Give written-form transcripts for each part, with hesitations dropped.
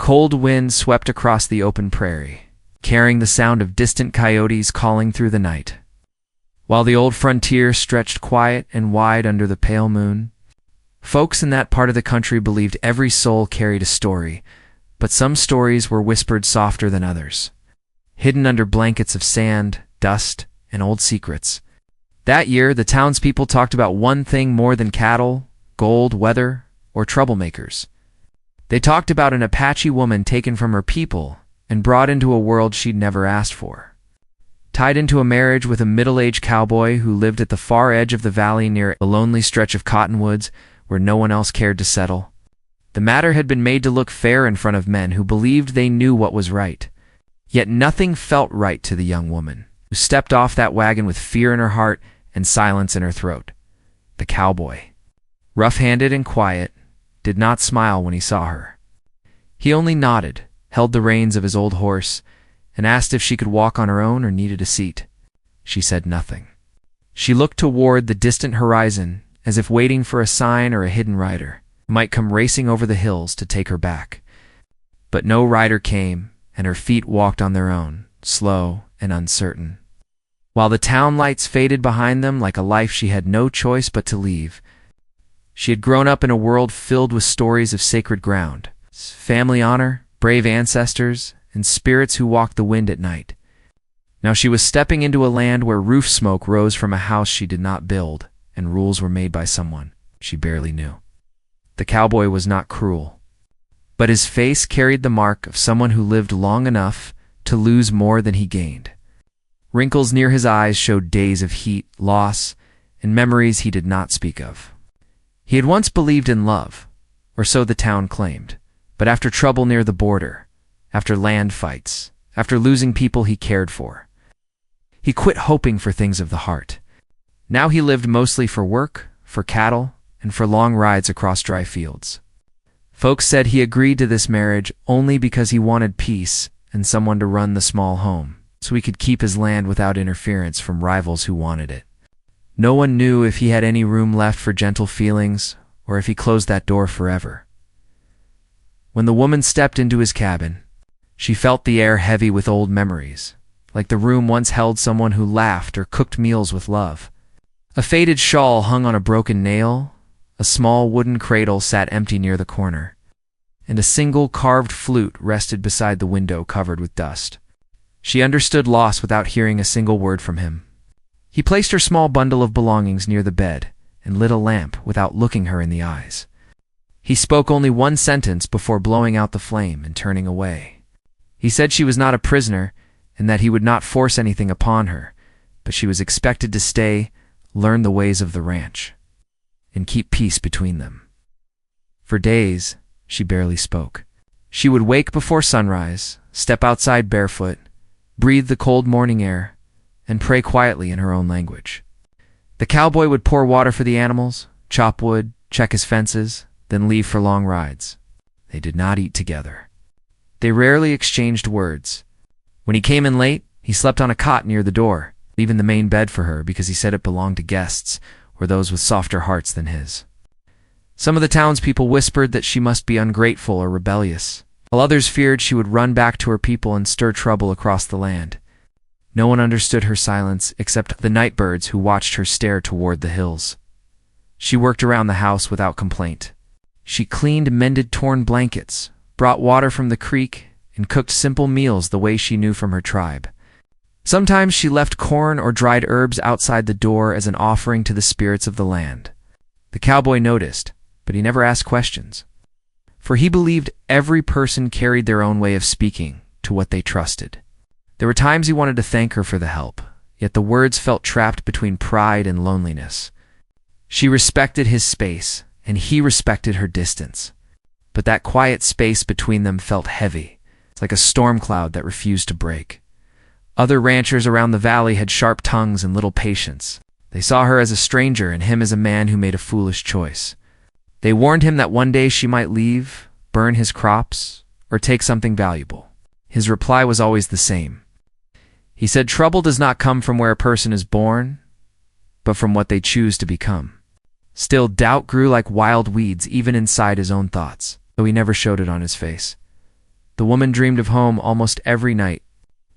cold wind swept across the open prairie, carrying the sound of distant coyotes calling through the night. While the old frontier stretched quiet and wide under the pale moon, folks in that part of the country believed every soul carried a story, but some stories were whispered softer than others, hidden under blankets of sand, dust, and old secrets. That year, the townspeople talked about one thing more than cattle, gold, weather, or troublemakers. They talked about an Apache woman taken from her people and brought into a world she'd never asked for. Tied into a marriage with a middle-aged cowboy who lived at the far edge of the valley near a lonely stretch of cottonwoods where no one else cared to settle. The matter had been made to look fair in front of men who believed they knew what was right. Yet nothing felt right to the young woman, who stepped off that wagon with fear in her heart and silence in her throat. The cowboy, rough-handed and quiet, did not smile when he saw her. He only nodded, held the reins of his old horse, and asked if she could walk on her own or needed a seat. She said nothing. She looked toward the distant horizon, as if waiting for a sign or a hidden rider who might come racing over the hills to take her back. But no rider came, and her feet walked on their own, slow and uncertain. While the town lights faded behind them like a life she had no choice but to leave, she had grown up in a world filled with stories of sacred ground, family honor, brave ancestors, and spirits who walked the wind at night. Now she was stepping into a land where roof smoke rose from a house she did not build, and rules were made by someone she barely knew. The cowboy was not cruel, but his face carried the mark of someone who lived long enough to lose more than he gained. Wrinkles near his eyes showed days of heat, loss, and memories he did not speak of. He had once believed in love, or so the town claimed, but after trouble near the border, after land fights, after losing people he cared for, he quit hoping for things of the heart. Now he lived mostly for work, for cattle, and for long rides across dry fields. Folks said he agreed to this marriage only because he wanted peace and someone to run the small home, so he could keep his land without interference from rivals who wanted it. No one knew if he had any room left for gentle feelings or if he closed that door forever. When the woman stepped into his cabin, she felt the air heavy with old memories, like the room once held someone who laughed or cooked meals with love. A faded shawl hung on a broken nail, a small wooden cradle sat empty near the corner, and a single carved flute rested beside the window covered with dust. She understood loss without hearing a single word from him. He placed her small bundle of belongings near the bed and lit a lamp without looking her in the eyes. He spoke only one sentence before blowing out the flame and turning away. He said she was not a prisoner and that he would not force anything upon her, but she was expected to stay, learn the ways of the ranch, and keep peace between them. For days, she barely spoke. She would wake before sunrise, step outside barefoot, breathe the cold morning air, and pray quietly in her own language. The cowboy would pour water for the animals, chop wood, check his fences, then leave for long rides. They did not eat together. They rarely exchanged words. When he came in late, he slept on a cot near the door, leaving the main bed for her because he said it belonged to guests or those with softer hearts than his. Some of the townspeople whispered that she must be ungrateful or rebellious, while others feared she would run back to her people and stir trouble across the land. No one understood her silence except the night birds who watched her stare toward the hills. She worked around the house without complaint. She cleaned mended torn blankets, brought water from the creek, and cooked simple meals the way she knew from her tribe. Sometimes she left corn or dried herbs outside the door as an offering to the spirits of the land. The cowboy noticed, but he never asked questions, for he believed every person carried their own way of speaking to what they trusted. There were times he wanted to thank her for the help, yet the words felt trapped between pride and loneliness. She respected his space, and he respected her distance. But that quiet space between them felt heavy, like a storm cloud that refused to break. Other ranchers around the valley had sharp tongues and little patience. They saw her as a stranger and him as a man who made a foolish choice. They warned him that one day she might leave, burn his crops, or take something valuable. His reply was always the same. He said trouble does not come from where a person is born, but from what they choose to become. Still, doubt grew like wild weeds even inside his own thoughts, though he never showed it on his face. The woman dreamed of home almost every night.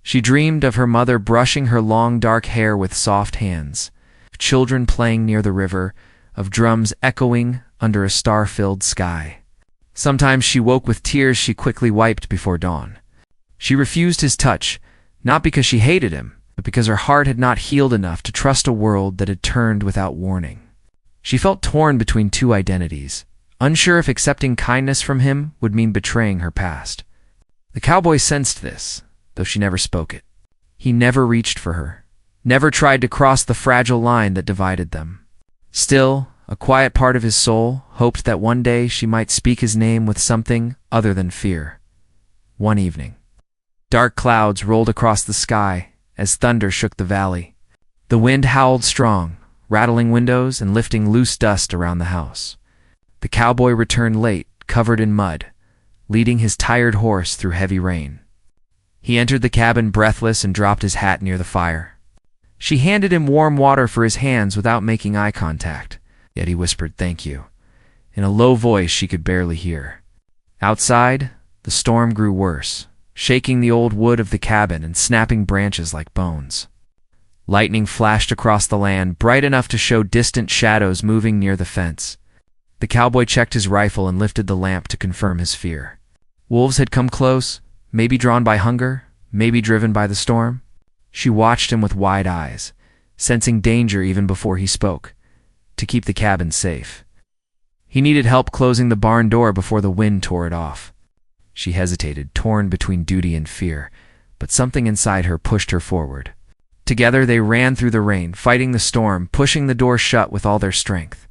She dreamed of her mother brushing her long dark hair with soft hands, of children playing near the river, of drums echoing under a star-filled sky. Sometimes she woke with tears she quickly wiped before dawn. She refused his touch, not because she hated him, but because her heart had not healed enough to trust a world that had turned without warning. She felt torn between two identities, unsure if accepting kindness from him would mean betraying her past. The cowboy sensed this, though she never spoke it. He never reached for her, never tried to cross the fragile line that divided them. Still, a quiet part of his soul hoped that one day she might speak his name with something other than fear. One evening, dark clouds rolled across the sky as thunder shook the valley. The wind howled strong, rattling windows and lifting loose dust around the house. The cowboy returned late, covered in mud, leading his tired horse through heavy rain. He entered the cabin breathless and dropped his hat near the fire. She handed him warm water for his hands without making eye contact, yet he whispered thank you, in a low voice she could barely hear. Outside, the storm grew worse, shaking the old wood of the cabin and snapping branches like bones. Lightning flashed across the land, bright enough to show distant shadows moving near the fence. The cowboy checked his rifle and lifted the lamp to confirm his fear. Wolves had come close, maybe drawn by hunger, maybe driven by the storm. She watched him with wide eyes, sensing danger even before he spoke, to keep the cabin safe. He needed help closing the barn door before the wind tore it off. She hesitated, torn between duty and fear, but something inside her pushed her forward. Together they ran through the rain, fighting the storm, pushing the door shut with all their strength.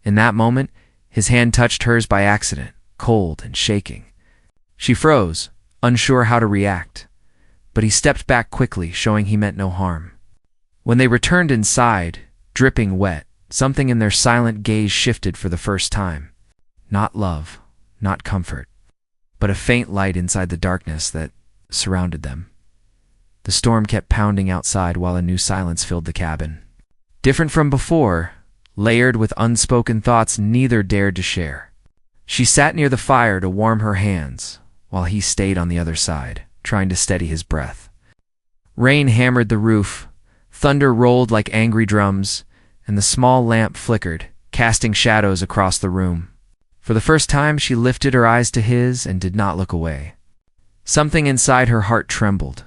In that moment, his hand touched hers by accident, cold and shaking. She froze, unsure how to react, but he stepped back quickly, showing he meant no harm. When they returned inside, dripping wet, something in their silent gaze shifted for the first time. Not love, not comfort, but a faint light inside the darkness that surrounded them. The storm kept pounding outside while a new silence filled the cabin. Different from before, layered with unspoken thoughts neither dared to share. She sat near the fire to warm her hands, while he stayed on the other side, trying to steady his breath. Rain hammered the roof, thunder rolled like angry drums, and the small lamp flickered, casting shadows across the room. For the first time she lifted her eyes to his and did not look away. Something inside her heart trembled,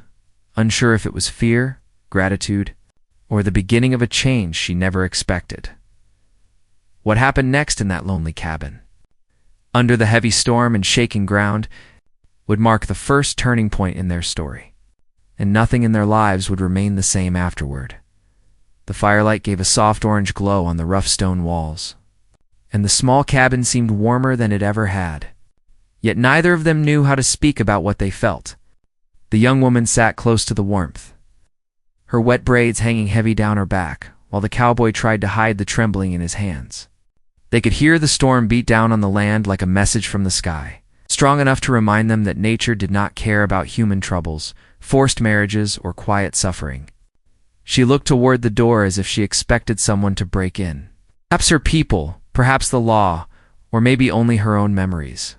unsure if it was fear, gratitude, or the beginning of a change she never expected. What happened next in that lonely cabin, under the heavy storm and shaking ground, would mark the first turning point in their story, and nothing in their lives would remain the same afterward. The firelight gave a soft orange glow on the rough stone walls, and the small cabin seemed warmer than it ever had. Yet neither of them knew how to speak about what they felt. The young woman sat close to the warmth, her wet braids hanging heavy down her back, while the cowboy tried to hide the trembling in his hands. They could hear the storm beat down on the land like a message from the sky, strong enough to remind them that nature did not care about human troubles, forced marriages, or quiet suffering. She looked toward the door as if she expected someone to break in. Perhaps her people, perhaps the law, or maybe only her own memories.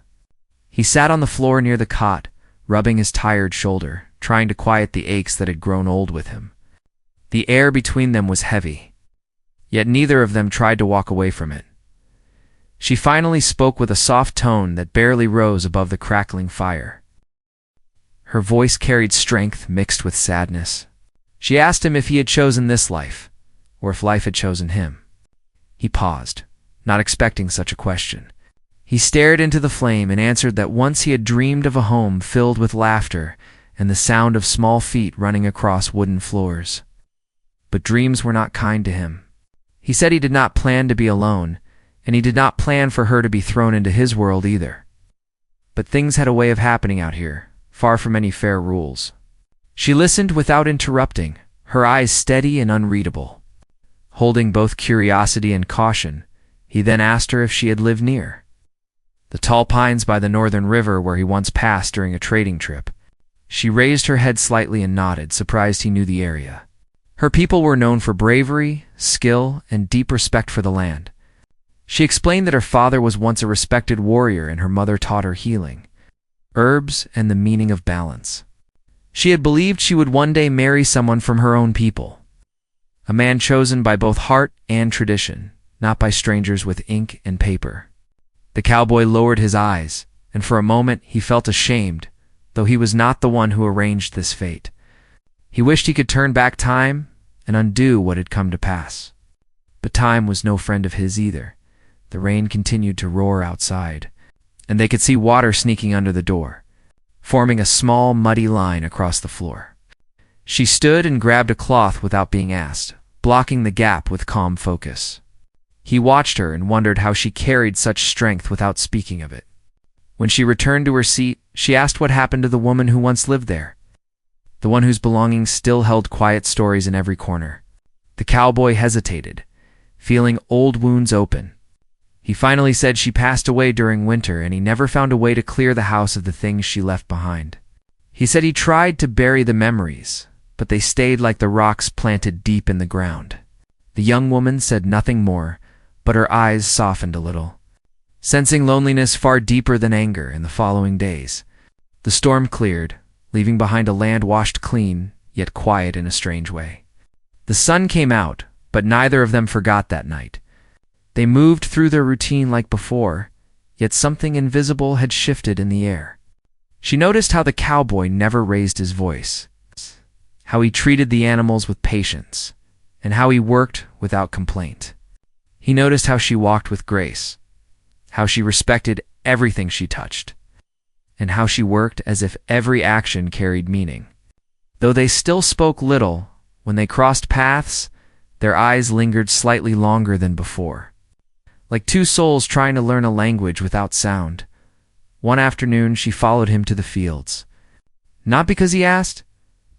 He sat on the floor near the cot, rubbing his tired shoulder, trying to quiet the aches that had grown old with him. The air between them was heavy, yet neither of them tried to walk away from it. She finally spoke with a soft tone that barely rose above the crackling fire. Her voice carried strength mixed with sadness. She asked him if he had chosen this life, or if life had chosen him. He paused, not expecting such a question. He stared into the flame and answered that once he had dreamed of a home filled with laughter and the sound of small feet running across wooden floors. But dreams were not kind to him. He said he did not plan to be alone, and he did not plan for her to be thrown into his world either. But things had a way of happening out here, far from any fair rules. She listened without interrupting, her eyes steady and unreadable. Holding both curiosity and caution, he then asked her if she had lived near the tall pines by the northern river where he once passed during a trading trip. She raised her head slightly and nodded, surprised he knew the area. Her people were known for bravery, skill, and deep respect for the land. She explained that her father was once a respected warrior and her mother taught her healing. herbs, and the meaning of balance. She had believed she would one day marry someone from her own people, a man chosen by both heart and tradition, not by strangers with ink and paper. The cowboy lowered his eyes, and for a moment he felt ashamed, though he was not the one who arranged this fate. He wished he could turn back time and undo what had come to pass. But time was no friend of his either. The rain continued to roar outside, and they could see water sneaking under the door, forming a small, muddy line across the floor. She stood and grabbed a cloth without being asked, blocking the gap with calm focus. He watched her and wondered how she carried such strength without speaking of it. When she returned to her seat, she asked what happened to the woman who once lived there, the one whose belongings still held quiet stories in every corner. The cowboy hesitated, feeling old wounds open. He finally said she passed away during winter, and he never found a way to clear the house of the things she left behind. He said he tried to bury the memories, but they stayed like the rocks planted deep in the ground. The young woman said nothing more, but her eyes softened a little, sensing loneliness far deeper than anger. In the following days, the storm cleared, leaving behind a land washed clean, yet quiet in a strange way. The sun came out, but neither of them forgot that night. They moved through their routine like before, yet something invisible had shifted in the air. She noticed how the cowboy never raised his voice, how he treated the animals with patience, and how he worked without complaint. He noticed how she walked with grace, how she respected everything she touched, and how she worked as if every action carried meaning. Though they still spoke little, when they crossed paths, their eyes lingered slightly longer than before, like two souls trying to learn a language without sound. One afternoon, she followed him to the fields, not because he asked,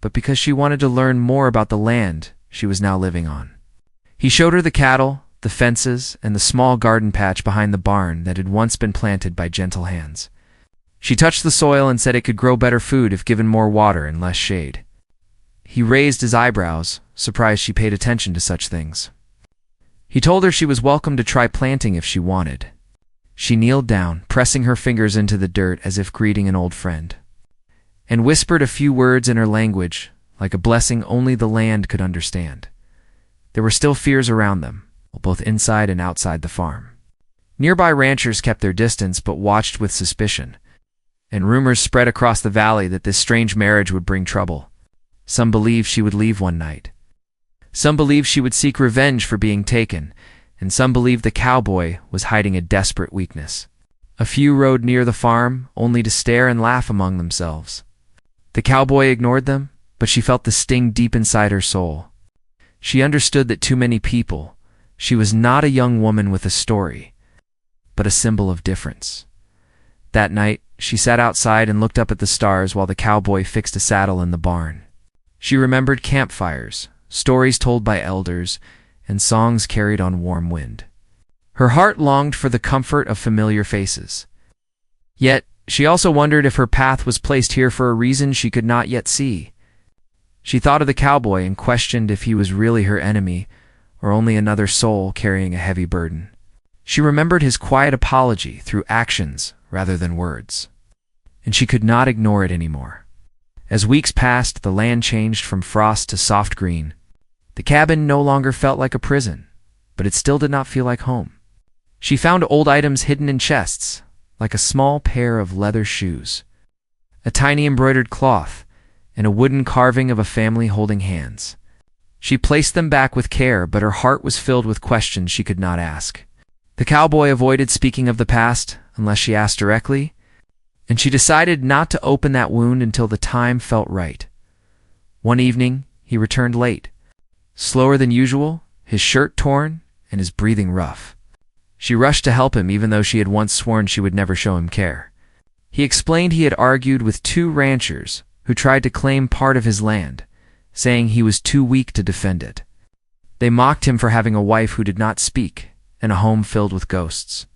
but because she wanted to learn more about the land she was now living on. He showed her the cattle, the fences, and the small garden patch behind the barn that had once been planted by gentle hands. She touched the soil and said it could grow better food if given more water and less shade. He raised his eyebrows, surprised she paid attention to such things. He told her she was welcome to try planting if she wanted. She kneeled down, pressing her fingers into the dirt as if greeting an old friend, and whispered a few words in her language, like a blessing only the land could understand. There were still fears around them, both inside and outside the farm. Nearby ranchers kept their distance but watched with suspicion, and rumors spread across the valley that this strange marriage would bring trouble. Some believed she would leave one night. Some believed she would seek revenge for being taken, and some believed the cowboy was hiding a desperate weakness. A few rode near the farm, only to stare and laugh among themselves. The cowboy ignored them, but she felt the sting deep inside her soul. She understood that too many people, she was not a young woman with a story, but a symbol of difference. That night, she sat outside and looked up at the stars while the cowboy fixed a saddle in the barn. She remembered campfires, stories told by elders, and songs carried on warm wind. Her heart longed for the comfort of familiar faces. Yet, she also wondered if her path was placed here for a reason she could not yet see. She thought of the cowboy and questioned if he was really her enemy, or only another soul carrying a heavy burden. She remembered his quiet apology through actions rather than words, and she could not ignore it anymore. As weeks passed, the land changed from frost to soft green. The cabin no longer felt like a prison, but it still did not feel like home. She found old items hidden in chests, like a small pair of leather shoes, a tiny embroidered cloth, and a wooden carving of a family holding hands. She placed them back with care, but her heart was filled with questions she could not ask. The cowboy avoided speaking of the past unless she asked directly, and she decided not to open that wound until the time felt right. One evening, he returned late, slower than usual, his shirt torn, and his breathing rough. She rushed to help him even though she had once sworn she would never show him care. He explained he had argued with two ranchers who tried to claim part of his land, saying he was too weak to defend it. They mocked him for having a wife who did not speak and a home filled with ghosts.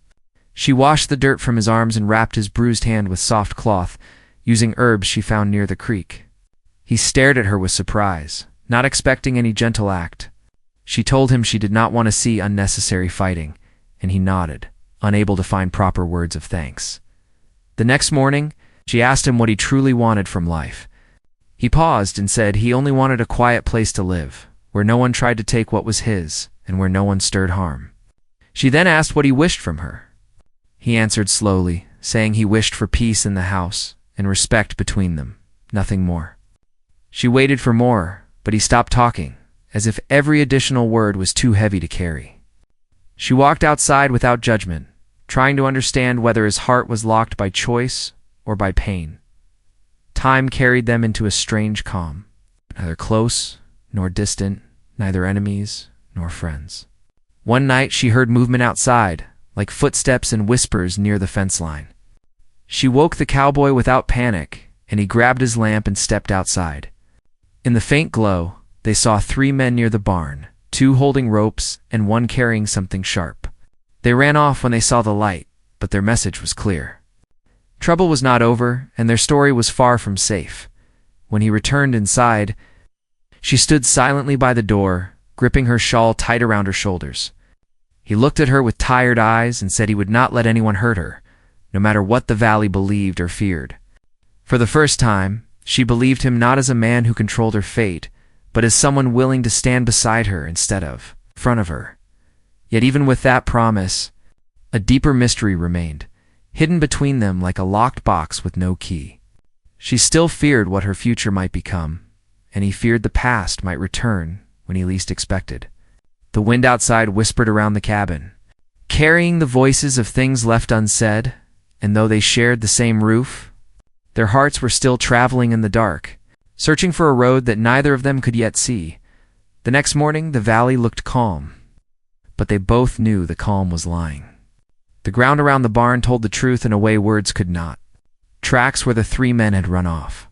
She washed the dirt from his arms and wrapped his bruised hand with soft cloth, using herbs she found near the creek. He stared at her with surprise, not expecting any gentle act. She told him she did not want to see unnecessary fighting, and he nodded, unable to find proper words of thanks. The next morning, She asked him what he truly wanted from life. He paused and said he only wanted a quiet place to live, where no one tried to take what was his, and where no one stirred harm. She then asked what he wished from her. He answered slowly, saying he wished for peace in the house and respect between them, nothing more. She waited for more, but he stopped talking, as if every additional word was too heavy to carry. She walked outside without judgment, trying to understand whether his heart was locked by choice or by pain. Time carried them into a strange calm, neither close nor distant, neither enemies nor friends. One night she heard movement outside, like footsteps and whispers near the fence line. She woke the cowboy without panic, and he grabbed his lamp and stepped outside. In the faint glow, they saw 3 men near the barn, 2 holding ropes and 1 carrying something sharp. They ran off when they saw the light, but their message was clear. Trouble was not over, and their story was far from safe. When he returned inside, she stood silently by the door, gripping her shawl tight around her shoulders. He looked at her with tired eyes and said he would not let anyone hurt her, no matter what the valley believed or feared. For the first time, she believed him not as a man who controlled her fate, but as someone willing to stand beside her instead of in front of her. Yet even with that promise, a deeper mystery remained, hidden between them like a locked box with no key. She still feared what her future might become, and he feared the past might return when he least expected. The wind outside whispered around the cabin, carrying the voices of things left unsaid, and though they shared the same roof, their hearts were still traveling in the dark, searching for a road that neither of them could yet see. The next morning the valley looked calm, but they both knew the calm was lying. The ground around the barn told the truth in a way words could not. Tracks where the 3 men had run off.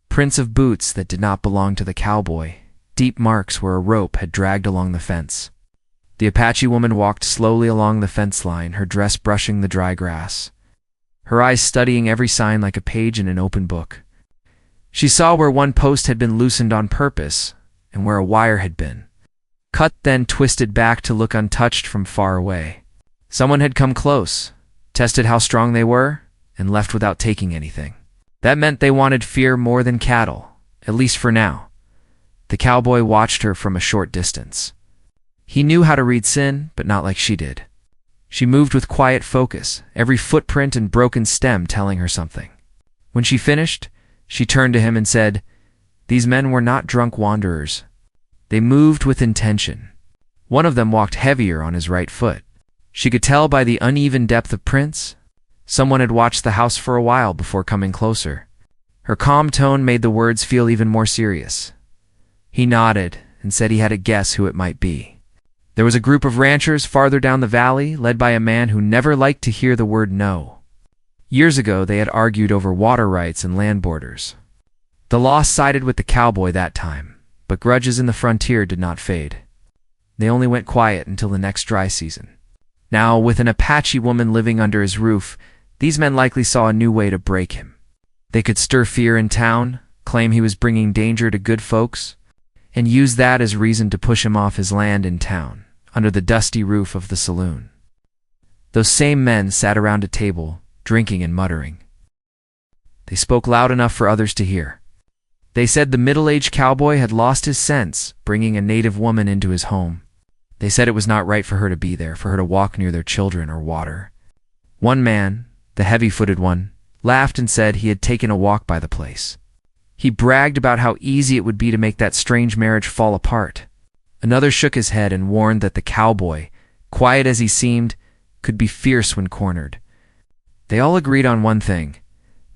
Prints of boots that did not belong to the cowboy. Deep marks where a rope had dragged along the fence. The Apache woman walked slowly along the fence line, her dress brushing the dry grass, her eyes studying every sign like a page in an open book. She saw where one post had been loosened on purpose and where a wire had been cut, then twisted back to look untouched from far away. Someone had come close, tested how strong they were, and left without taking anything. That meant they wanted fear more than cattle, at least for now. The cowboy watched her from a short distance. He knew how to read sin, but not like she did. She moved with quiet focus, every footprint and broken stem telling her something. When she finished, she turned to him and said, "These men were not drunk wanderers. They moved with intention." One of them walked heavier on his right foot. She could tell by the uneven depth of prints. Someone had watched the house for a while before coming closer. Her calm tone made the words feel even more serious. He nodded and said he had a guess who it might be. There was a group of ranchers farther down the valley, led by a man who never liked to hear the word no. Years ago, they had argued over water rights and land borders. The law sided with the cowboy that time, but grudges in the frontier did not fade. They only went quiet until the next dry season. Now, with an Apache woman living under his roof, these men likely saw a new way to break him. They could stir fear in town, claim he was bringing danger to good folks, and use that as reason to push him off his land in town, under the dusty roof of the saloon. Those same men sat around a table, drinking and muttering. They spoke loud enough for others to hear. They said the middle-aged cowboy had lost his sense, bringing a native woman into his home. They said it was not right for her to be there, for her to walk near their children or water. One man, the heavy-footed one, laughed and said he had taken a walk by the place. He bragged about how easy it would be to make that strange marriage fall apart. Another shook his head and warned that the cowboy, quiet as he seemed, could be fierce when cornered. They all agreed on one thing.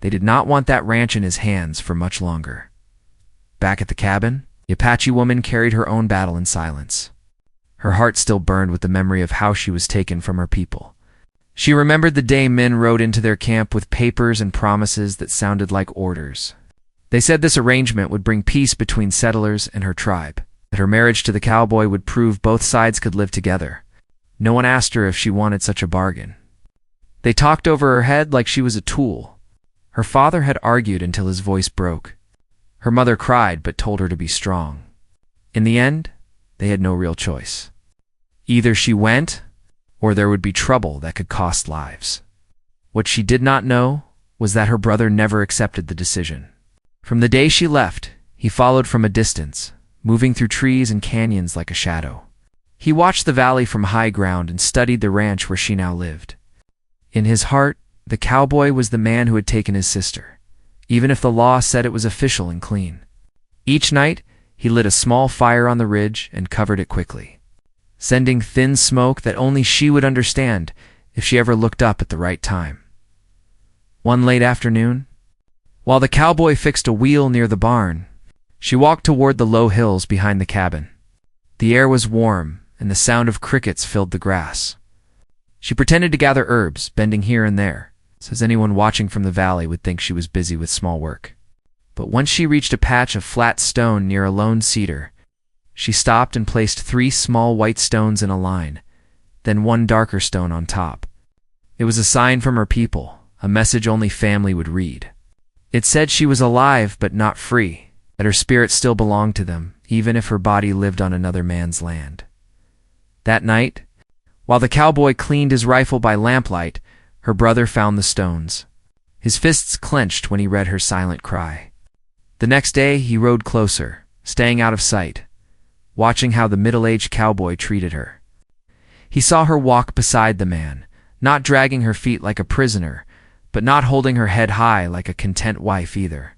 They did not want that ranch in his hands for much longer. Back at the cabin, the Apache woman carried her own battle in silence. Her heart still burned with the memory of how she was taken from her people. She remembered the day men rode into their camp with papers and promises that sounded like orders. They said this arrangement would bring peace between settlers and her tribe, that her marriage to the cowboy would prove both sides could live together. No one asked her if she wanted such a bargain. They talked over her head like she was a tool. Her father had argued until his voice broke. Her mother cried but told her to be strong. In the end, they had no real choice. Either she went, or there would be trouble that could cost lives. What she did not know was that her brother never accepted the decision. From the day she left, he followed from a distance, moving through trees and canyons like a shadow. He watched the valley from high ground and studied the ranch where she now lived. In his heart, the cowboy was the man who had taken his sister, even if the law said it was official and clean. Each night, he lit a small fire on the ridge and covered it quickly, sending thin smoke that only she would understand if she ever looked up at the right time. One late afternoon, while the cowboy fixed a wheel near the barn, she walked toward the low hills behind the cabin. The air was warm, and the sound of crickets filled the grass. She pretended to gather herbs, bending here and there, so as anyone watching from the valley would think she was busy with small work. But once she reached a patch of flat stone near a lone cedar, she stopped and placed 3 small white stones in a line, then one darker stone on top. It was a sign from her people, a message only family would read. It said she was alive but not free, that her spirit still belonged to them, even if her body lived on another man's land. That night, while the cowboy cleaned his rifle by lamplight, her brother found the stones. His fists clenched when he read her silent cry. The next day, he rode closer, staying out of sight, watching how the middle-aged cowboy treated her. He saw her walk beside the man, not dragging her feet like a prisoner, but not holding her head high like a content wife either.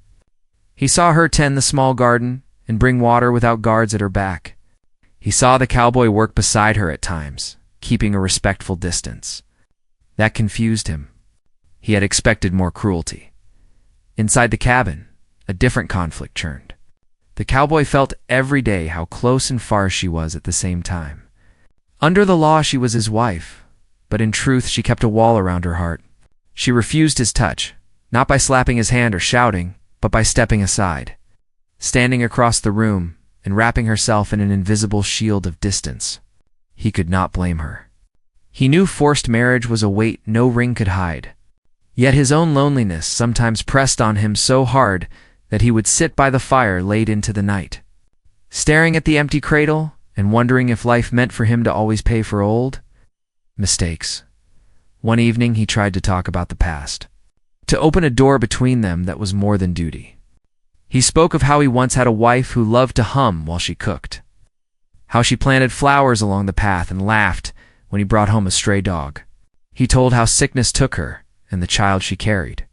He saw her tend the small garden and bring water without guards at her back. He saw the cowboy work beside her at times, keeping a respectful distance. That confused him. He had expected more cruelty. Inside the cabin, a different conflict churned. The cowboy felt every day how close and far she was at the same time. Under the law, she was his wife, but in truth, she kept a wall around her heart. She refused his touch, not by slapping his hand or shouting, but by stepping aside, standing across the room and wrapping herself in an invisible shield of distance. He could not blame her. He knew forced marriage was a weight no ring could hide. Yet his own loneliness sometimes pressed on him so hard that he would sit by the fire late into the night, staring at the empty cradle and wondering if life meant for him to always pay for old mistakes. One evening he tried to talk about the past, to open a door between them that was more than duty. He spoke of how he once had a wife who loved to hum while she cooked, how she planted flowers along the path and laughed when he brought home a stray dog. He told how sickness took her and the child she carried,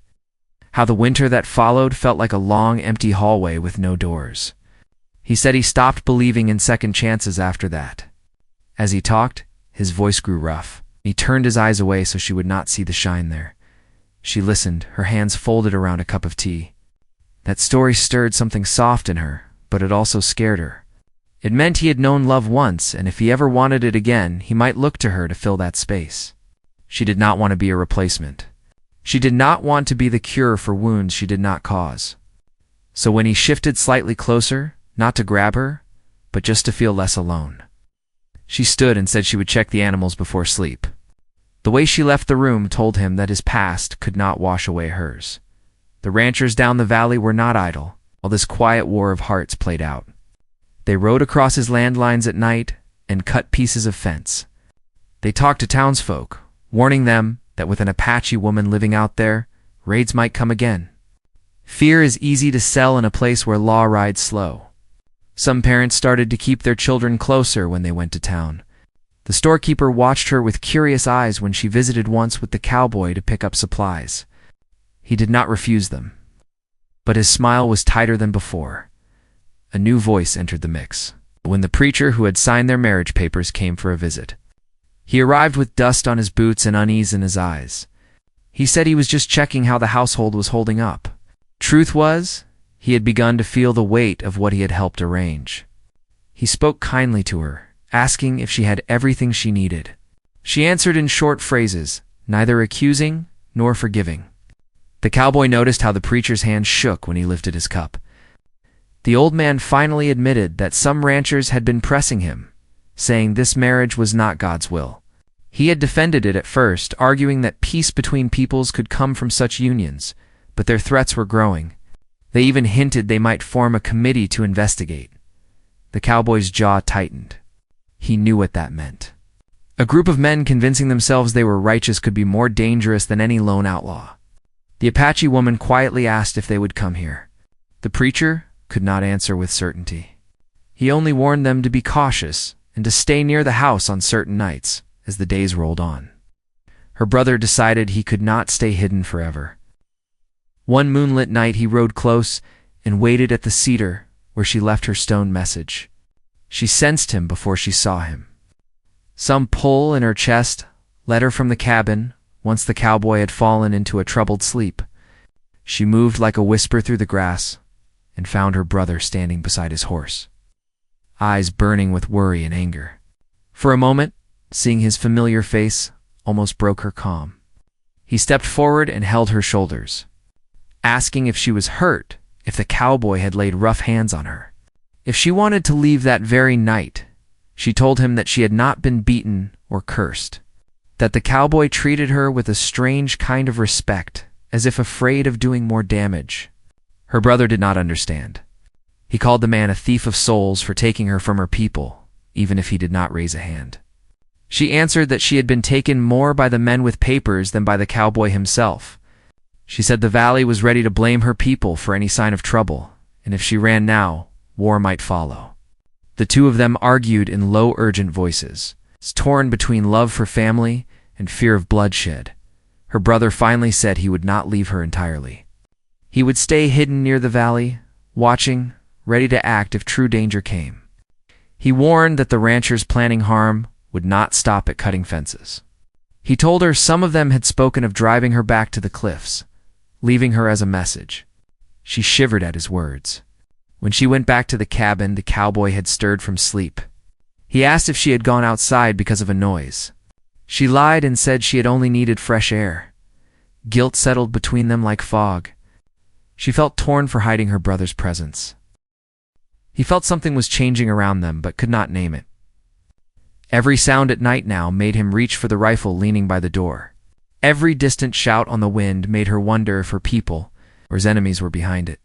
how the winter that followed felt like a long, empty hallway with no doors. He said he stopped believing in second chances after that. As he talked, his voice grew rough. He turned his eyes away so she would not see the shine there. She listened, her hands folded around a cup of tea. That story stirred something soft in her, but it also scared her. It meant he had known love once, and if he ever wanted it again, he might look to her to fill that space. She did not want to be a replacement. She did not want to be the cure for wounds she did not cause. So when he shifted slightly closer, not to grab her, but just to feel less alone, she stood and said she would check the animals before sleep. The way she left the room told him that his past could not wash away hers. The ranchers down the valley were not idle, while this quiet war of hearts played out. They rode across his landlines at night and cut pieces of fence. They talked to townsfolk, warning them that with an Apache woman living out there, raids might come again. Fear is easy to sell in a place where law rides slow. Some parents started to keep their children closer when they went to town. The storekeeper watched her with curious eyes when she visited once with the cowboy to pick up supplies. He did not refuse them, but his smile was tighter than before. A new voice entered the mix when the preacher who had signed their marriage papers came for a visit. He arrived with dust on his boots and unease in his eyes. He said he was just checking how the household was holding up. Truth was, he had begun to feel the weight of what he had helped arrange. He spoke kindly to her, asking if she had everything she needed. She answered in short phrases, neither accusing nor forgiving. The cowboy noticed how the preacher's hand shook when he lifted his cup. The old man finally admitted that some ranchers had been pressing him, saying this marriage was not God's will. He had defended it at first, arguing that peace between peoples could come from such unions, but their threats were growing. They even hinted they might form a committee to investigate. The cowboy's jaw tightened. He knew what that meant. A group of men convincing themselves they were righteous could be more dangerous than any lone outlaw. The Apache woman quietly asked if they would come here. The preacher could not answer with certainty. He only warned them to be cautious and to stay near the house on certain nights as the days rolled on. Her brother decided he could not stay hidden forever. One moonlit night he rode close and waited at the cedar where she left her stone message. She sensed him before she saw him. Some pull in her chest led her from the cabin once the cowboy had fallen into a troubled sleep. She moved like a whisper through the grass and found her brother standing beside his horse, eyes burning with worry and anger. For a moment, seeing his familiar face almost broke her calm. He stepped forward and held her shoulders, asking if she was hurt, if the cowboy had laid rough hands on her, if she wanted to leave that very night. She told him that she had not been beaten or cursed, that the cowboy treated her with a strange kind of respect, as if afraid of doing more damage. Her brother did not understand. He called the man a thief of souls for taking her from her people, even if he did not raise a hand. She answered that she had been taken more by the men with papers than by the cowboy himself. She said the valley was ready to blame her people for any sign of trouble, and if she ran now, war might follow. The two of them argued in low, urgent voices, torn between love for family and fear of bloodshed. Her brother finally said he would not leave her entirely. He would stay hidden near the valley, watching, ready to act if true danger came. He warned that the ranchers planning harm would not stop at cutting fences. He told her some of them had spoken of driving her back to the cliffs, leaving her as a message. She shivered at his words. When she went back to the cabin, the cowboy had stirred from sleep. He asked if she had gone outside because of a noise. She lied and said she had only needed fresh air. Guilt settled between them like fog. She felt torn for hiding her brother's presence. He felt something was changing around them, but could not name it. Every sound at night now made him reach for the rifle leaning by the door. Every distant shout on the wind made her wonder if her people or his enemies were behind it.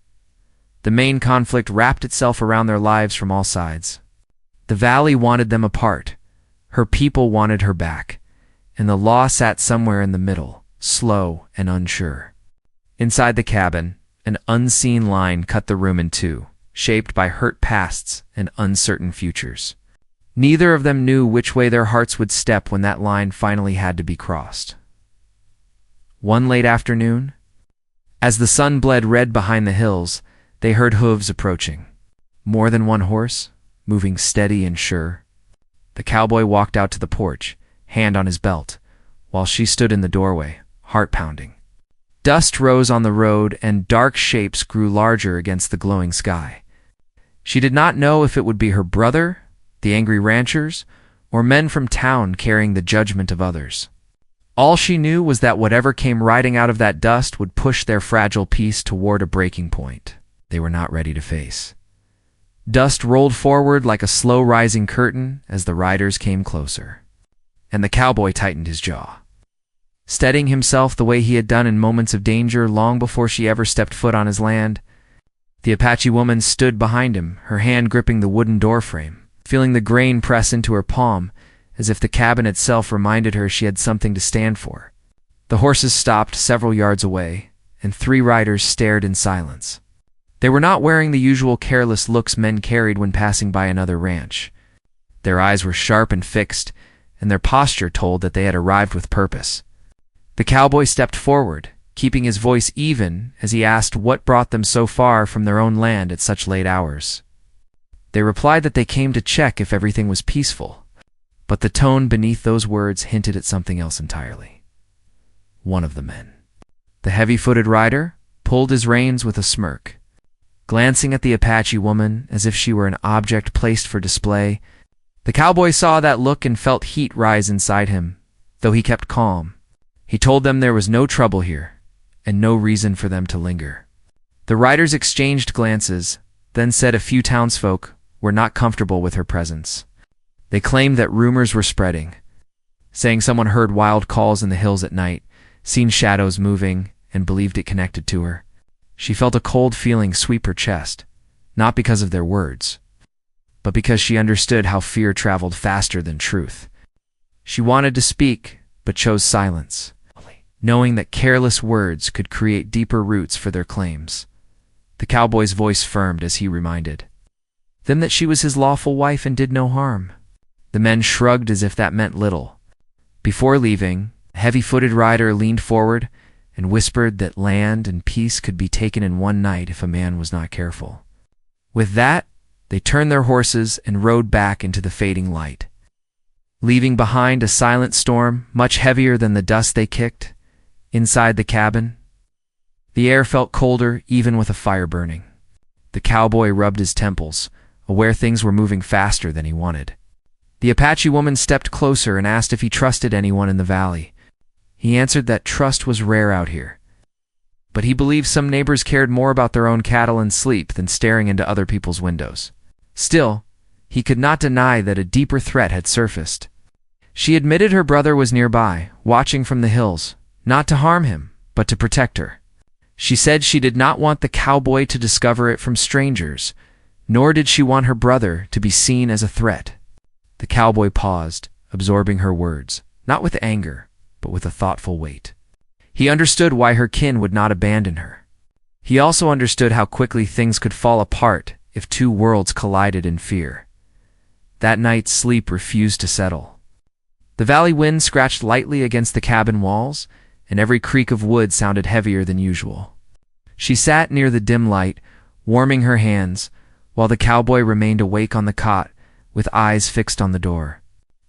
The main conflict wrapped itself around their lives from all sides. The valley wanted them apart. Her people wanted her back. And the law sat somewhere in the middle, slow and unsure. Inside the cabin, an unseen line cut the room in two, shaped by hurt pasts and uncertain futures. Neither of them knew which way their hearts would step when that line finally had to be crossed. One late afternoon, as the sun bled red behind the hills, they heard hooves approaching. More than one horse, moving steady and sure. The cowboy walked out to the porch, hand on his belt, while she stood in the doorway, heart pounding. Dust rose on the road and dark shapes grew larger against the glowing sky. She did not know if it would be her brother, the angry ranchers, or men from town carrying the judgment of others. All she knew was that whatever came riding out of that dust would push their fragile peace toward a breaking point they were not ready to face. Dust rolled forward like a slow-rising curtain as the riders came closer, and the cowboy tightened his jaw. Steadying himself the way he had done in moments of danger long before she ever stepped foot on his land, the Apache woman stood behind him, her hand gripping the wooden doorframe, feeling the grain press into her palm, as if the cabin itself reminded her she had something to stand for. The horses stopped several yards away, and three riders stared in silence. They were not wearing the usual careless looks men carried when passing by another ranch. Their eyes were sharp and fixed, and their posture told that they had arrived with purpose. The cowboy stepped forward, keeping his voice even as he asked what brought them so far from their own land at such late hours. They replied that they came to check if everything was peaceful, but the tone beneath those words hinted at something else entirely. One of the men, the heavy-footed rider, pulled his reins with a smirk. Glancing at the Apache woman as if she were an object placed for display, the cowboy saw that look and felt heat rise inside him, though he kept calm. He told them there was no trouble here, and no reason for them to linger. The riders exchanged glances, then said a few townsfolk were not comfortable with her presence. They claimed that rumors were spreading, saying someone heard wild calls in the hills at night, seen shadows moving, and believed it connected to her. She felt a cold feeling sweep her chest, not because of their words, but because she understood how fear traveled faster than truth. She wanted to speak, but chose silence. knowing that careless words could create deeper roots for their claims. The cowboy's voice firmed as he reminded them that she was his lawful wife and did no harm. The men shrugged as if that meant little. Before leaving, a heavy-footed rider leaned forward and whispered that land and peace could be taken in one night if a man was not careful. With that, they turned their horses and rode back into the fading light, leaving behind a silent storm much heavier than the dust they kicked. Inside the cabin, the air felt colder even with a fire burning. The cowboy rubbed his temples, aware things were moving faster than he wanted. The Apache woman stepped closer and asked if he trusted anyone in the valley. He answered that trust was rare out here, but he believed some neighbors cared more about their own cattle and sleep than staring into other people's windows. Still, he could not deny that a deeper threat had surfaced. She admitted her brother was nearby, watching from the hills, not to harm him, but to protect her. She said she did not want the cowboy to discover it from strangers, nor did she want her brother to be seen as a threat. The cowboy paused, absorbing her words, not with anger, but with a thoughtful weight. He understood why her kin would not abandon her. He also understood how quickly things could fall apart if two worlds collided in fear. That night, sleep refused to settle. The valley wind scratched lightly against the cabin walls, and every creak of wood sounded heavier than usual. She sat near the dim light, warming her hands, while the cowboy remained awake on the cot, with eyes fixed on the door.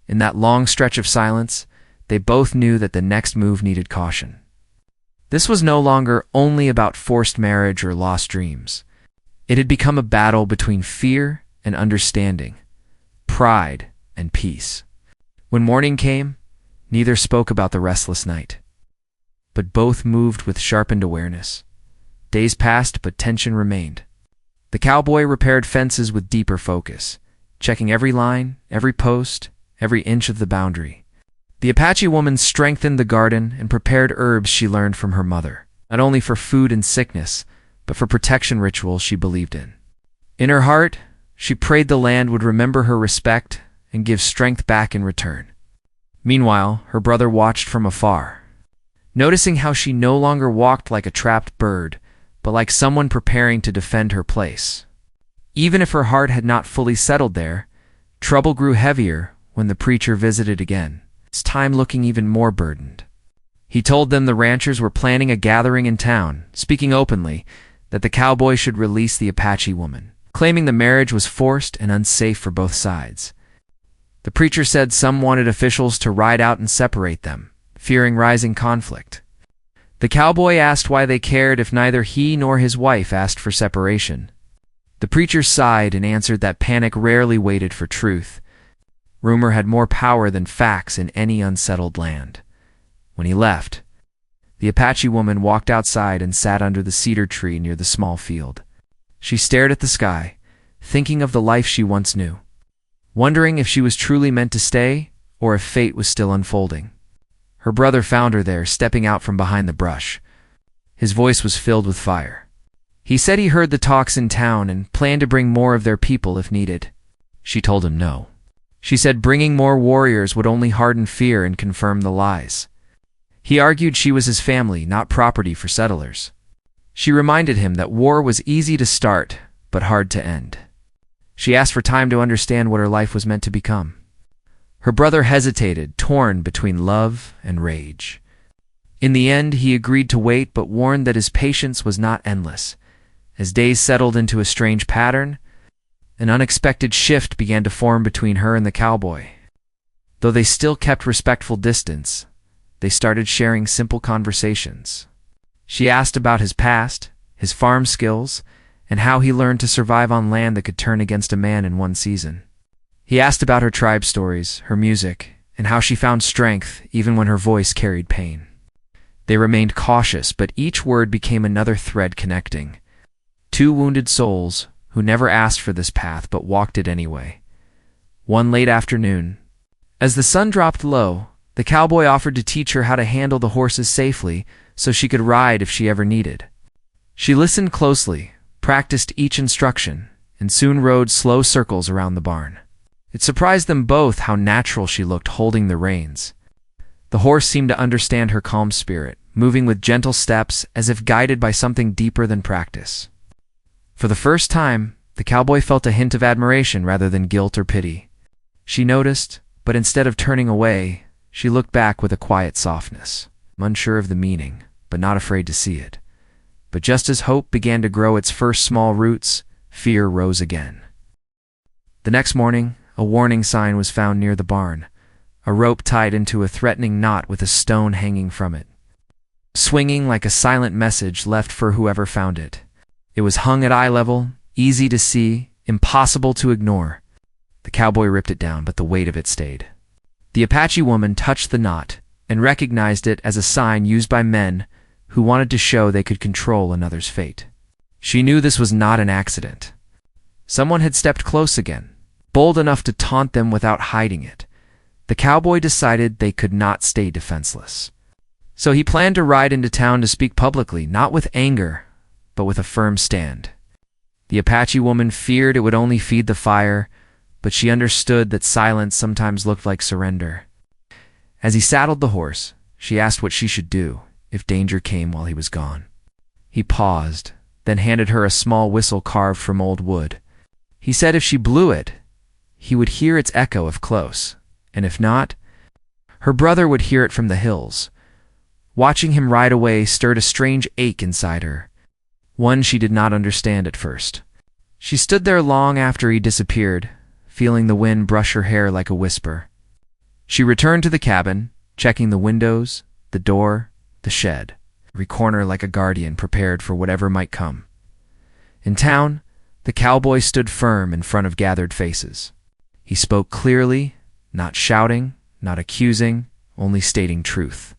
In that long stretch of silence, they both knew that the next move needed caution. This was no longer only about forced marriage or lost dreams. It had become a battle between fear and understanding, pride and peace. When morning came, neither spoke about the restless night, but both moved with sharpened awareness. Days passed, but tension remained. The cowboy repaired fences with deeper focus, checking every line, every post, every inch of the boundary. The Apache woman strengthened the garden and prepared herbs she learned from her mother, not only for food and sickness, but for protection rituals she believed in. In her heart, she prayed the land would remember her respect and give strength back in return. Meanwhile, her brother watched from afar, noticing how she no longer walked like a trapped bird, but like someone preparing to defend her place. Even if her heart had not fully settled there, trouble grew heavier when the preacher visited again, this time looking even more burdened. He told them the ranchers were planning a gathering in town, speaking openly that the cowboy should release the Apache woman, claiming the marriage was forced and unsafe for both sides. The preacher said some wanted officials to ride out and separate them, fearing rising conflict. The cowboy asked why they cared if neither he nor his wife asked for separation. The preacher sighed and answered that panic rarely waited for truth. Rumor had more power than facts in any unsettled land. When he left, the Apache woman walked outside and sat under the cedar tree near the small field. She stared at the sky, thinking of the life she once knew, wondering if she was truly meant to stay or if fate was still unfolding. Her brother found her there, stepping out from behind the brush. His voice was filled with fire. He said he heard the talks in town and planned to bring more of their people if needed. She told him no. She said bringing more warriors would only harden fear and confirm the lies. He argued she was his family, not property for settlers. She reminded him that war was easy to start, but hard to end. She asked for time to understand what her life was meant to become. Her brother hesitated, torn between love and rage. In the end, he agreed to wait, but warned that his patience was not endless. As days settled into a strange pattern, an unexpected shift began to form between her and the cowboy. Though they still kept respectful distance, they started sharing simple conversations. She asked about his past, his farm skills, and how he learned to survive on land that could turn against a man in one season. He asked about her tribe stories, her music, and how she found strength even when her voice carried pain. They remained cautious, but each word became another thread connecting. Two wounded souls who never asked for this path but walked it anyway. One late afternoon, as the sun dropped low, the cowboy offered to teach her how to handle the horses safely so she could ride if she ever needed. She listened closely, practiced each instruction, and soon rode slow circles around the barn. It surprised them both how natural she looked holding the reins. The horse seemed to understand her calm spirit, moving with gentle steps as if guided by something deeper than practice. For the first time, the cowboy felt a hint of admiration rather than guilt or pity. She noticed, but instead of turning away, she looked back with a quiet softness, unsure of the meaning, but not afraid to see it. But just as hope began to grow its first small roots, fear rose again. The next morning, a warning sign was found near the barn, a rope tied into a threatening knot with a stone hanging from it, swinging like a silent message left for whoever found it. It was hung at eye level, easy to see, impossible to ignore. The cowboy ripped it down, but the weight of it stayed. The Apache woman touched the knot and recognized it as a sign used by men who wanted to show they could control another's fate. She knew this was not an accident. Someone had stepped close again, bold enough to taunt them without hiding it. The cowboy decided they could not stay defenseless. So he planned to ride into town to speak publicly, not with anger, but with a firm stand. The Apache woman feared it would only feed the fire, but she understood that silence sometimes looked like surrender. As he saddled the horse, she asked what she should do if danger came while he was gone. He paused, then handed her a small whistle carved from old wood. He said if she blew it, he would hear its echo if close, and if not, her brother would hear it from the hills. Watching him ride away stirred a strange ache inside her, one she did not understand at first. She stood there long after he disappeared, feeling the wind brush her hair like a whisper. She returned to the cabin, checking the windows, the door, the shed, every corner like a guardian prepared for whatever might come. In town, the cowboy stood firm in front of gathered faces. He spoke clearly, not shouting, not accusing, only stating truth.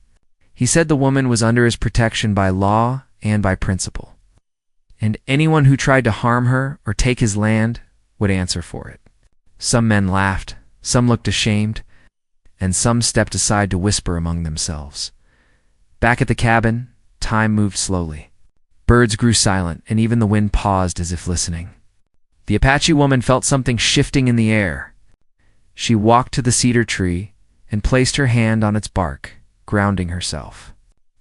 He said the woman was under his protection by law and by principle, and anyone who tried to harm her or take his land would answer for it. Some men laughed, some looked ashamed, and some stepped aside to whisper among themselves. Back at the cabin, time moved slowly. Birds grew silent, and even the wind paused as if listening. The Apache woman felt something shifting in the air. She walked to the cedar tree and placed her hand on its bark, grounding herself.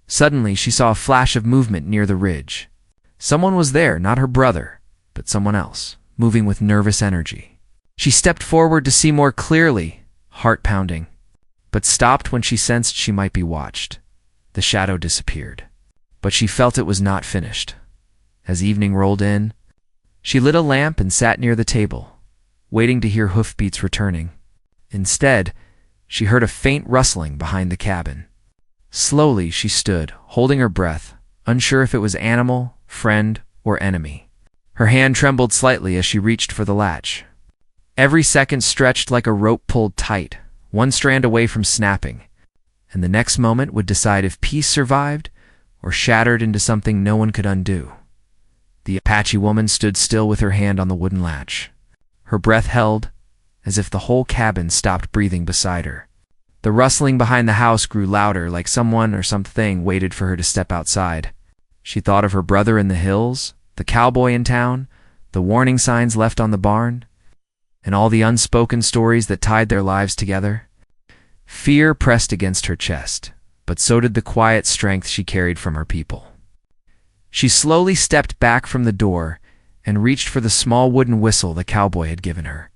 Suddenly, she saw a flash of movement near the ridge. Someone was there, not her brother, but someone else, moving with nervous energy. She stepped forward to see more clearly, heart pounding, but stopped when she sensed she might be watched. The shadow disappeared, but she felt it was not finished. As evening rolled in, she lit a lamp and sat near the table, waiting to hear hoofbeats returning. Instead, she heard a faint rustling behind the cabin. Slowly she stood, holding her breath, unsure if it was animal, friend, or enemy. Her hand trembled slightly as she reached for the latch. Every second stretched like a rope pulled tight, one strand away from snapping, and the next moment would decide if peace survived or shattered into something no one could undo. The Apache woman stood still with her hand on the wooden latch. Her breath held, as if the whole cabin stopped breathing beside her. The rustling behind the house grew louder, like someone or something waited for her to step outside. She thought of her brother in the hills, the cowboy in town, the warning signs left on the barn, and all the unspoken stories that tied their lives together. Fear pressed against her chest, but so did the quiet strength she carried from her people. She slowly stepped back from the door and reached for the small wooden whistle the cowboy had given her.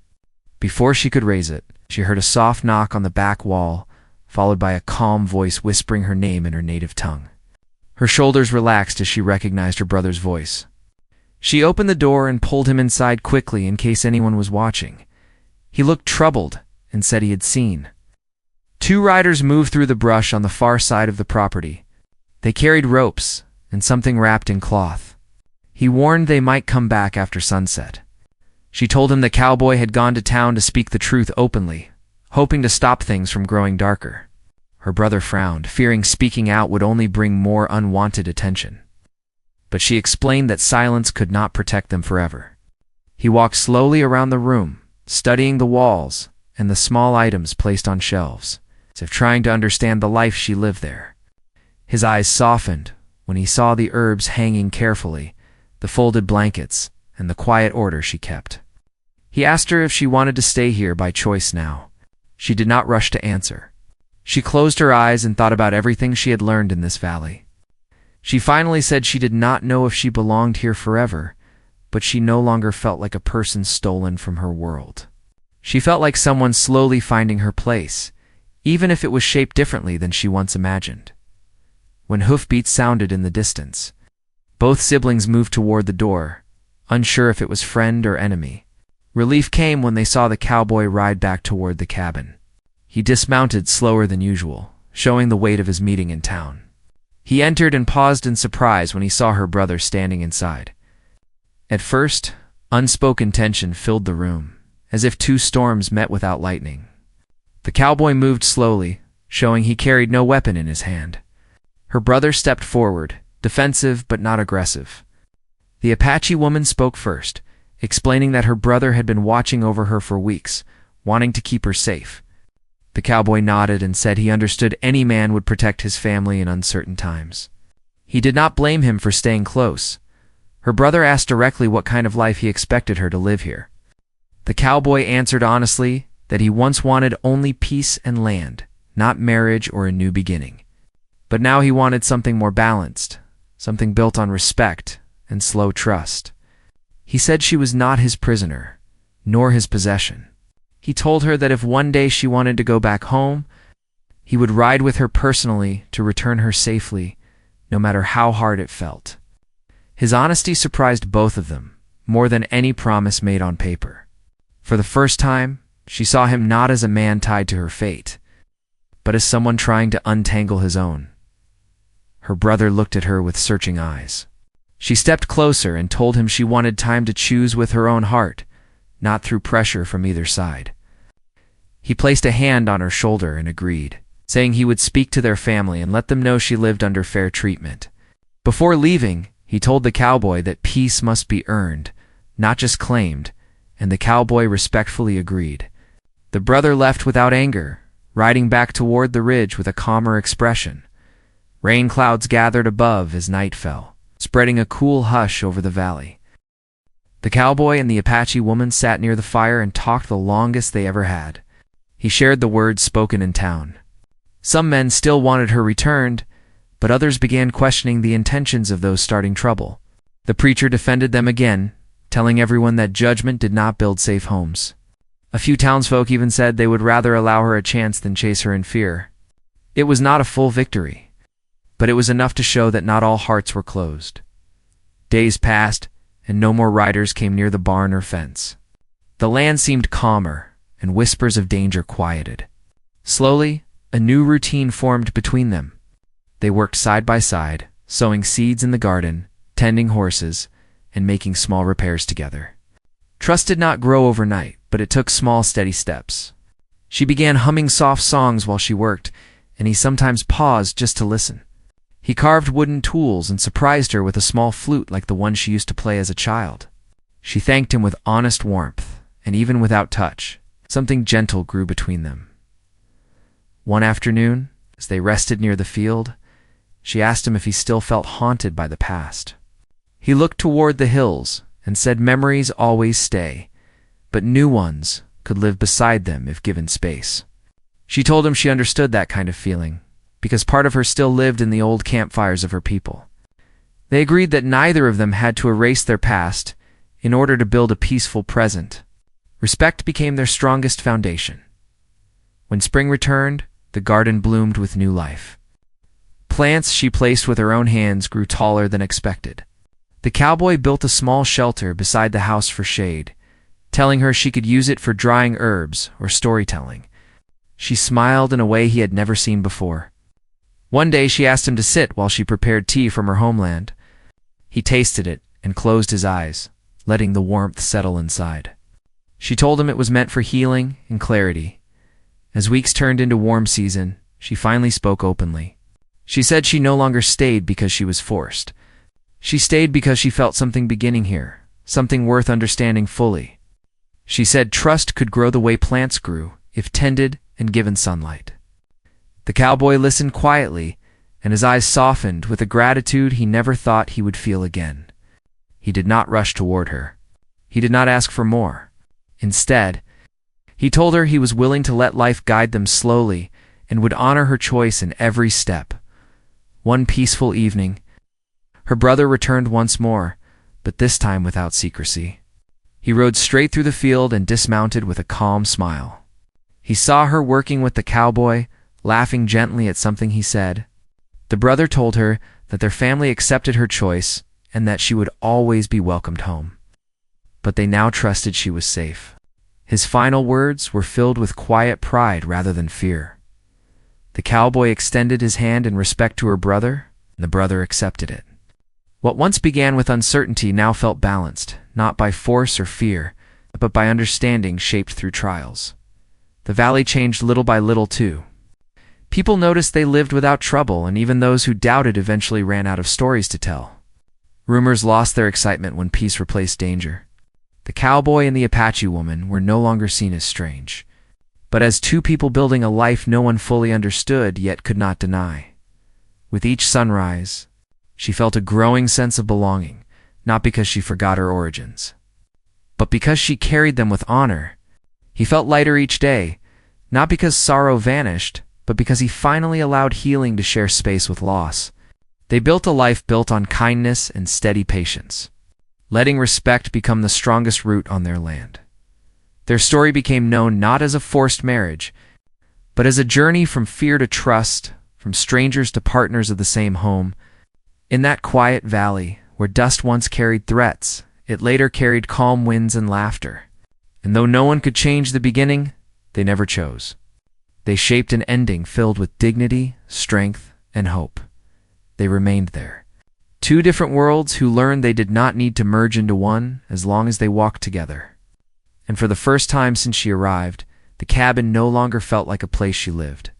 Before she could raise it, she heard a soft knock on the back wall, followed by a calm voice whispering her name in her native tongue. Her shoulders relaxed as she recognized her brother's voice. She opened the door and pulled him inside quickly in case anyone was watching. He looked troubled and said he had seen. Two riders moved through the brush on the far side of the property. They carried ropes and something wrapped in cloth. He warned they might come back after sunset. She told him the cowboy had gone to town to speak the truth openly, hoping to stop things from growing darker. Her brother frowned, fearing speaking out would only bring more unwanted attention. But she explained that silence could not protect them forever. He walked slowly around the room, studying the walls and the small items placed on shelves, as if trying to understand the life she lived there. His eyes softened when he saw the herbs hanging carefully, the folded blankets, and the quiet order she kept. He asked her if she wanted to stay here by choice now. She did not rush to answer. She closed her eyes and thought about everything she had learned in this valley. She finally said she did not know if she belonged here forever, but she no longer felt like a person stolen from her world. She felt like someone slowly finding her place, even if it was shaped differently than she once imagined. When hoofbeats sounded in the distance, both siblings moved toward the door, unsure if it was friend or enemy. Relief came when they saw the cowboy ride back toward the cabin. He dismounted slower than usual, showing the weight of his meeting in town. He entered and paused in surprise when he saw her brother standing inside. At first, unspoken tension filled the room, as if two storms met without lightning. The cowboy moved slowly, showing he carried no weapon in his hand. Her brother stepped forward, defensive but not aggressive. The Apache woman spoke first, explaining that her brother had been watching over her for weeks, wanting to keep her safe. The cowboy nodded and said he understood any man would protect his family in uncertain times. He did not blame him for staying close. Her brother asked directly what kind of life he expected her to live here. The cowboy answered honestly that he once wanted only peace and land, not marriage or a new beginning. But now he wanted something more balanced, something built on respect and slow trust. He said she was not his prisoner, nor his possession. He told her that if one day she wanted to go back home, he would ride with her personally to return her safely, no matter how hard it felt. His honesty surprised both of them, more than any promise made on paper. For the first time, she saw him not as a man tied to her fate, but as someone trying to untangle his own. Her brother looked at her with searching eyes. She stepped closer and told him she wanted time to choose with her own heart, not through pressure from either side. He placed a hand on her shoulder and agreed, saying he would speak to their family and let them know she lived under fair treatment. Before leaving, he told the cowboy that peace must be earned, not just claimed, and the cowboy respectfully agreed. The brother left without anger, riding back toward the ridge with a calmer expression. Rain clouds gathered above as night fell, spreading a cool hush over the valley. The cowboy and the Apache woman sat near the fire and talked the longest they ever had. He shared the words spoken in town. Some men still wanted her returned, but others began questioning the intentions of those starting trouble. The preacher defended them again, telling everyone that judgment did not build safe homes. A few townsfolk even said they would rather allow her a chance than chase her in fear. It was not a full victory, but it was enough to show that not all hearts were closed. Days passed, and no more riders came near the barn or fence. The land seemed calmer, and whispers of danger quieted. Slowly, a new routine formed between them. They worked side by side, sowing seeds in the garden, tending horses, and making small repairs together. Trust did not grow overnight, but it took small, steady steps. She began humming soft songs while she worked, and he sometimes paused just to listen. He carved wooden tools and surprised her with a small flute like the one she used to play as a child. She thanked him with honest warmth, and even without touch, something gentle grew between them. One afternoon, as they rested near the field, she asked him if he still felt haunted by the past. He looked toward the hills and said memories always stay, but new ones could live beside them if given space. She told him she understood that kind of feeling, because part of her still lived in the old campfires of her people. They agreed that neither of them had to erase their past in order to build a peaceful present. Respect became their strongest foundation. When spring returned, the garden bloomed with new life. Plants she placed with her own hands grew taller than expected. The cowboy built a small shelter beside the house for shade, telling her she could use it for drying herbs or storytelling. She smiled in a way he had never seen before. One day she asked him to sit while she prepared tea from her homeland. He tasted it and closed his eyes, letting the warmth settle inside. She told him it was meant for healing and clarity. As weeks turned into warm season, she finally spoke openly. She said she no longer stayed because she was forced. She stayed because she felt something beginning here, something worth understanding fully. She said trust could grow the way plants grew, if tended and given sunlight. The cowboy listened quietly, and his eyes softened with a gratitude he never thought he would feel again. He did not rush toward her. He did not ask for more. Instead, he told her he was willing to let life guide them slowly and would honor her choice in every step. One peaceful evening, Her brother returned once more, but this time without secrecy. He rode straight through the field and dismounted with a calm smile. He saw her working with the cowboy, laughing gently at something he said. The brother told her that their family accepted her choice and that she would always be welcomed home. But they now trusted she was safe. His final words were filled with quiet pride rather than fear. The cowboy extended his hand in respect to her brother, and the brother accepted it. What once began with uncertainty now felt balanced, not by force or fear, but by understanding shaped through trials. The valley changed little by little, too. People noticed they lived without trouble, and even those who doubted eventually ran out of stories to tell. Rumors lost their excitement when peace replaced danger. The cowboy and the Apache woman were no longer seen as strange, but as two people building a life no one fully understood yet could not deny. With each sunrise, she felt a growing sense of belonging, not because she forgot her origins, but because she carried them with honor. He felt lighter each day, not because sorrow vanished, but because he finally allowed healing to share space with loss. They built a life built on kindness and steady patience, letting respect become the strongest root on their land. Their story became known not as a forced marriage, but as a journey from fear to trust, from strangers to partners of the same home. In that quiet valley, where dust once carried threats, it later carried calm winds and laughter. And though no one could change the beginning, they never chose. They shaped an ending filled with dignity, strength, and hope. They remained there. Two different worlds who learned they did not need to merge into one as long as they walked together. And for the first time since she arrived, the cabin no longer felt like a place she lived.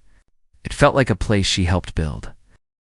It felt like a place she helped build.